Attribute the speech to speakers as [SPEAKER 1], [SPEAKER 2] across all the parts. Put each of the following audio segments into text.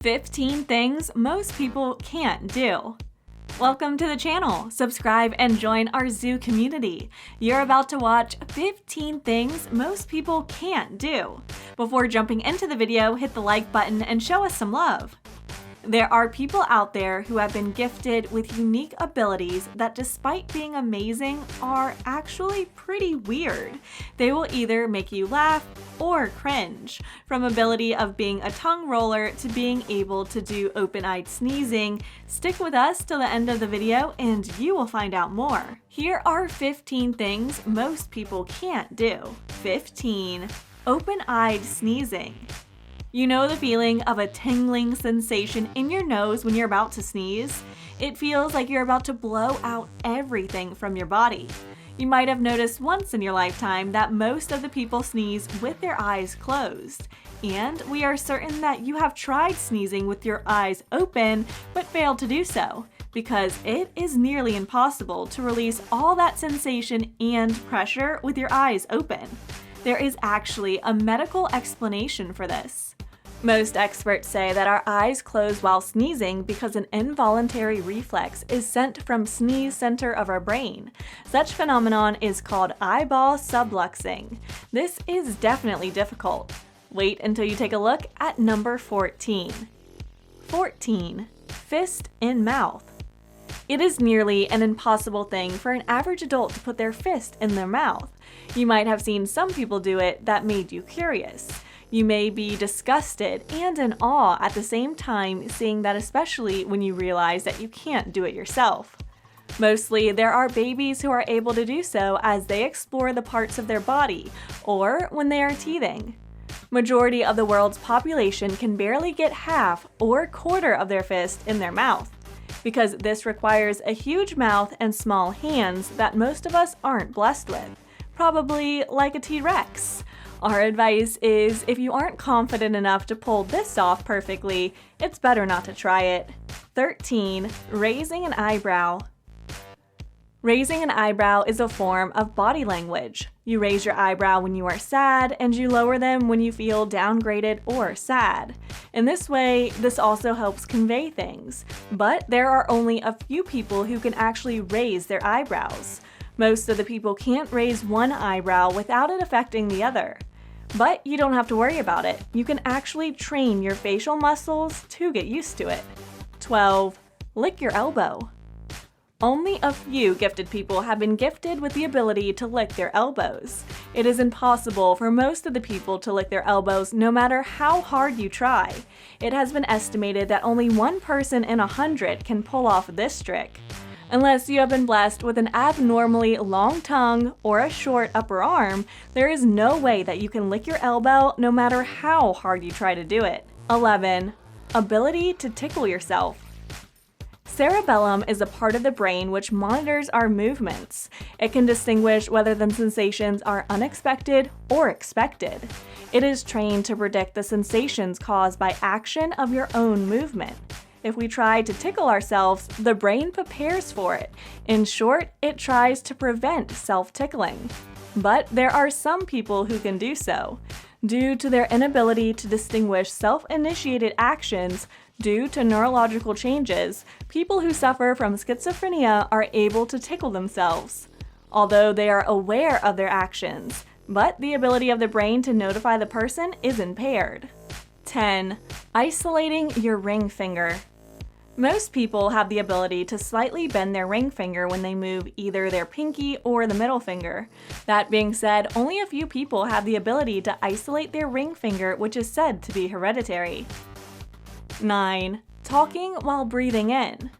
[SPEAKER 1] 15 things most people can't do. Welcome to the channel. Subscribe and join our zoo community. You're about to watch 15 things most people can't do. Before jumping into the video, hit the like button and show us some love. There are people out there who have been gifted with unique abilities that, despite being amazing, are actually pretty weird. They will either make you laugh or cringe. From ability of being a tongue roller to being able to do open-eyed sneezing, stick with us till the end of the video and you will find out more. Here are 15 things most people can't do. 15. Open-eyed sneezing. You know the feeling of a tingling sensation in your nose when you're about to sneeze? It feels like you're about to blow out everything from your body. You might have noticed once in your lifetime that most of the people sneeze with their eyes closed. And we are certain that you have tried sneezing with your eyes open but failed to do so, because it is nearly impossible to release all that sensation and pressure with your eyes open. There is actually a medical explanation for this. Most experts say that our eyes close while sneezing because an involuntary reflex is sent from sneeze center of our brain. Such phenomenon is called eyeball subluxing. This is definitely difficult. Wait until you take a look at number 14. 14. Fist in mouth. It is nearly an impossible thing for an average adult to put their fist in their mouth. You might have seen some people do it that made you curious. You may be disgusted and in awe at the same time, seeing that, especially when you realize that you can't do it yourself. Mostly, there are babies who are able to do so as they explore the parts of their body or when they are teething. Majority of the world's population can barely get half or quarter of their fist in their mouth, because this requires a huge mouth and small hands that most of us aren't blessed with, probably like a T-Rex. Our advice is, if you aren't confident enough to pull this off perfectly, it's better not to try it. 13. Raising an eyebrow. Raising an eyebrow is a form of body language. You raise your eyebrow when you are sad, and you lower them when you feel downgraded or sad. In this way, this also helps convey things. But there are only a few people who can actually raise their eyebrows. Most of the people can't raise one eyebrow without it affecting the other. But you don't have to worry about it. You can actually train your facial muscles to get used to it. 12. Lick your elbow. Only a few gifted people have been gifted with the ability to lick their elbows. It is impossible for most of the people to lick their elbows no matter how hard you try. It has been estimated that only 1 person in 100 can pull off this trick. Unless you have been blessed with an abnormally long tongue or a short upper arm, there is no way that you can lick your elbow no matter how hard you try to do it. 11. Ability to tickle yourself. Cerebellum is a part of the brain which monitors our movements. It can distinguish whether the sensations are unexpected or expected. It is trained to predict the sensations caused by action of your own movement. If we try to tickle ourselves, the brain prepares for it. In short, it tries to prevent self-tickling. But there are some people who can do so. Due to their inability to distinguish self-initiated actions due to neurological changes, people who suffer from schizophrenia are able to tickle themselves, although they are aware of their actions, but the ability of the brain to notify the person is impaired. 10. Isolating your ring finger. Most people have the ability to slightly bend their ring finger when they move either their pinky or the middle finger. That being said, only a few people have the ability to isolate their ring finger, which is said to be hereditary. 9. Talking while breathing in.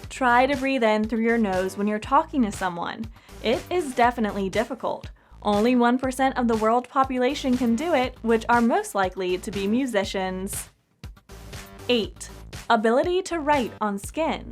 [SPEAKER 1] Try to breathe in through your nose when you're talking to someone. It is definitely difficult. Only 1% of the world population can do it, which are most likely to be musicians. 8. Ability to write on skin.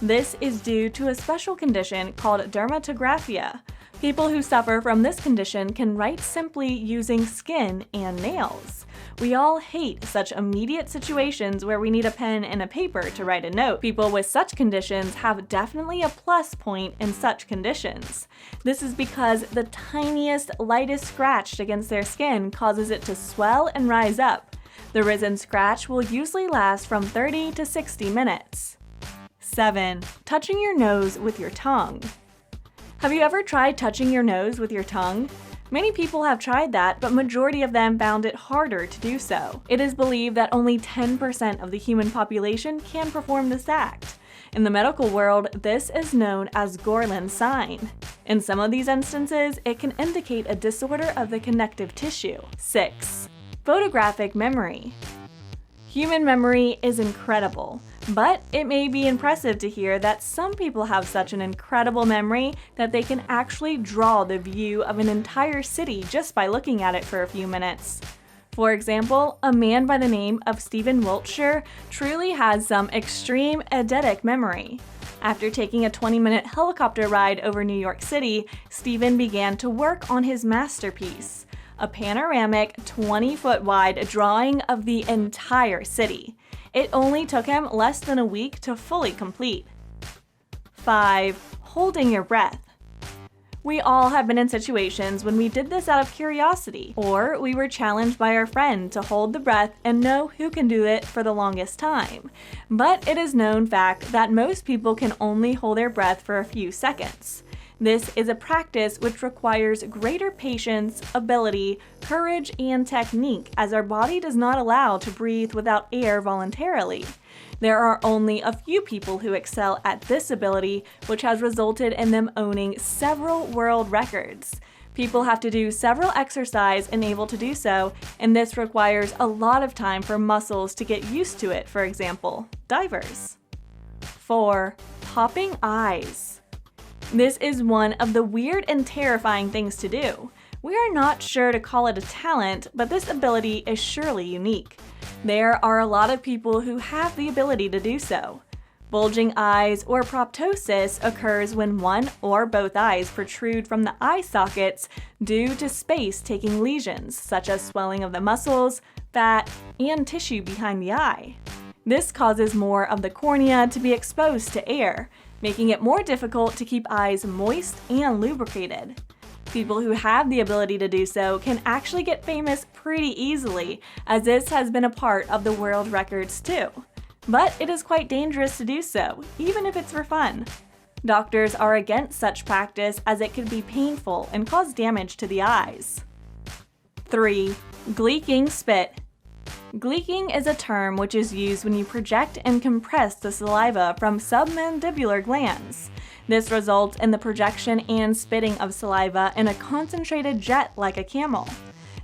[SPEAKER 1] This is due to a special condition called dermatographia. People who suffer from this condition can write simply using skin and nails. We all hate such immediate situations where we need a pen and a paper to write a note. People with such conditions have definitely a plus point in such conditions. This is because the tiniest, lightest scratch against their skin causes it to swell and rise up. The risen scratch will usually last from 30 to 60 minutes. 7. Touching your nose with your tongue. Have you ever tried touching your nose with your tongue? Many people have tried that, but majority of them found it harder to do so. It is believed that only 10% of the human population can perform this act. In the medical world, this is known as Gorlin sign. In some of these instances, it can indicate a disorder of the connective tissue. 6. Photographic memory. Human memory is incredible, but it may be impressive to hear that some people have such an incredible memory that they can actually draw the view of an entire city just by looking at it for a few minutes. For example, a man by the name of Stephen Wiltshire truly has some extreme eidetic memory. After taking a 20-minute helicopter ride over New York City, Stephen began to work on his masterpiece, a panoramic 20-foot wide drawing of the entire city. It only took him less than a week to fully complete. 5. Holding your breath. We all have been in situations when we did this out of curiosity, or we were challenged by our friend to hold the breath and know who can do it for the longest time. But it is known fact that most people can only hold their breath for a few seconds. This is a practice which requires greater patience, ability, courage, and technique, as our body does not allow to breathe without air voluntarily. There are only a few people who excel at this ability, which has resulted in them owning several world records. People have to do several exercises and able to do so, and this requires a lot of time for muscles to get used to it, for example, divers. 4. Popping eyes. This is one of the weird and terrifying things to do. We are not sure to call it a talent, but this ability is surely unique. There are a lot of people who have the ability to do so. Bulging eyes or proptosis occurs when one or both eyes protrude from the eye sockets due to space-taking lesions, such as swelling of the muscles, fat, and tissue behind the eye. This causes more of the cornea to be exposed to air, making it more difficult to keep eyes moist and lubricated. People who have the ability to do so can actually get famous pretty easily, as this has been a part of the world records too. But it is quite dangerous to do so, even if it's for fun. Doctors are against such practice as it could be painful and cause damage to the eyes. 3. Gleeking spit. Gleeking is a term which is used when you project and compress the saliva from submandibular glands. This results in the projection and spitting of saliva in a concentrated jet like a camel.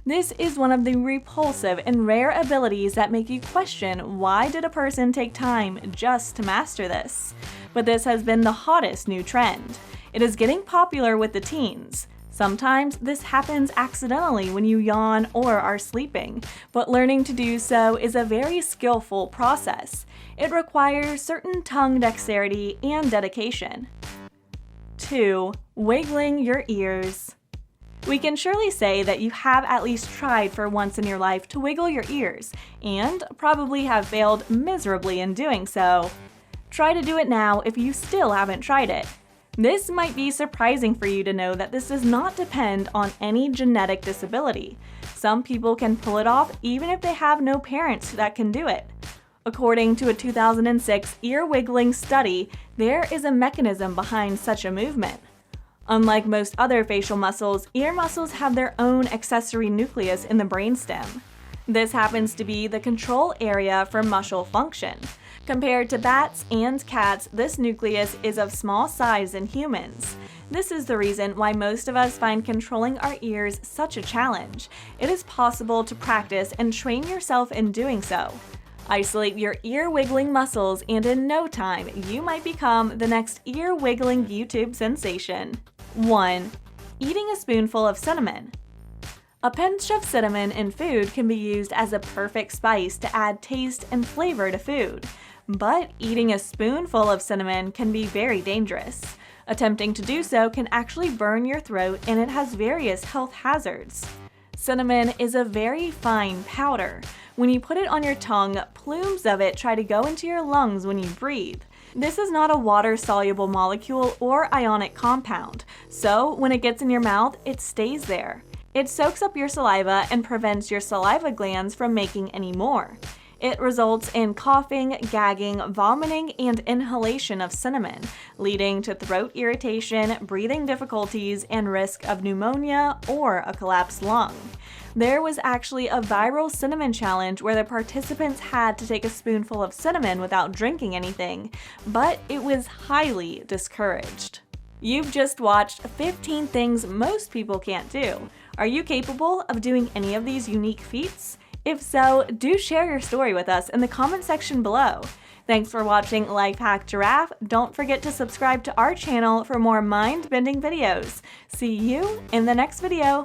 [SPEAKER 1] This is one of the repulsive and rare abilities that make you question why did a person take time just to master this. But this has been the hottest new trend. It is getting popular with the teens. Sometimes this happens accidentally when you yawn or are sleeping, but learning to do so is a very skillful process. It requires certain tongue dexterity and dedication. 2. Wiggling your ears. We can surely say that you have at least tried for once in your life to wiggle your ears, and probably have failed miserably in doing so. Try to do it now if you still haven't tried it. This might be surprising for you to know that this does not depend on any genetic disability. Some people can pull it off even if they have no parents that can do it. According to a 2006 ear wiggling study, there is a mechanism behind such a movement. Unlike most other facial muscles, ear muscles have their own accessory nucleus in the brainstem. This happens to be the control area for muscle function. Compared to bats and cats, this nucleus is of small size in humans. This is the reason why most of us find controlling our ears such a challenge. It is possible to practice and train yourself in doing so. Isolate your ear wiggling muscles, and in no time, you might become the next ear wiggling YouTube sensation. 1. Eating a spoonful of cinnamon. A pinch of cinnamon in food can be used as a perfect spice to add taste and flavor to food. But eating a spoonful of cinnamon can be very dangerous. Attempting to do so can actually burn your throat, and it has various health hazards. Cinnamon is a very fine powder. When you put it on your tongue, plumes of it try to go into your lungs when you breathe. This is not a water-soluble molecule or ionic compound, so when it gets in your mouth, it stays there. It soaks up your saliva and prevents your saliva glands from making any more. It results in coughing, gagging, vomiting, and inhalation of cinnamon, leading to throat irritation, breathing difficulties, and risk of pneumonia or a collapsed lung. There was actually a viral cinnamon challenge where the participants had to take a spoonful of cinnamon without drinking anything, but it was highly discouraged. You've just watched 15 things most people can't do. Are you capable of doing any of these unique feats? If so, do share your story with us in the comment section below. Thanks for watching Life Hack Giraffe. Don't forget to subscribe to our channel for more mind-bending videos. See you in the next video.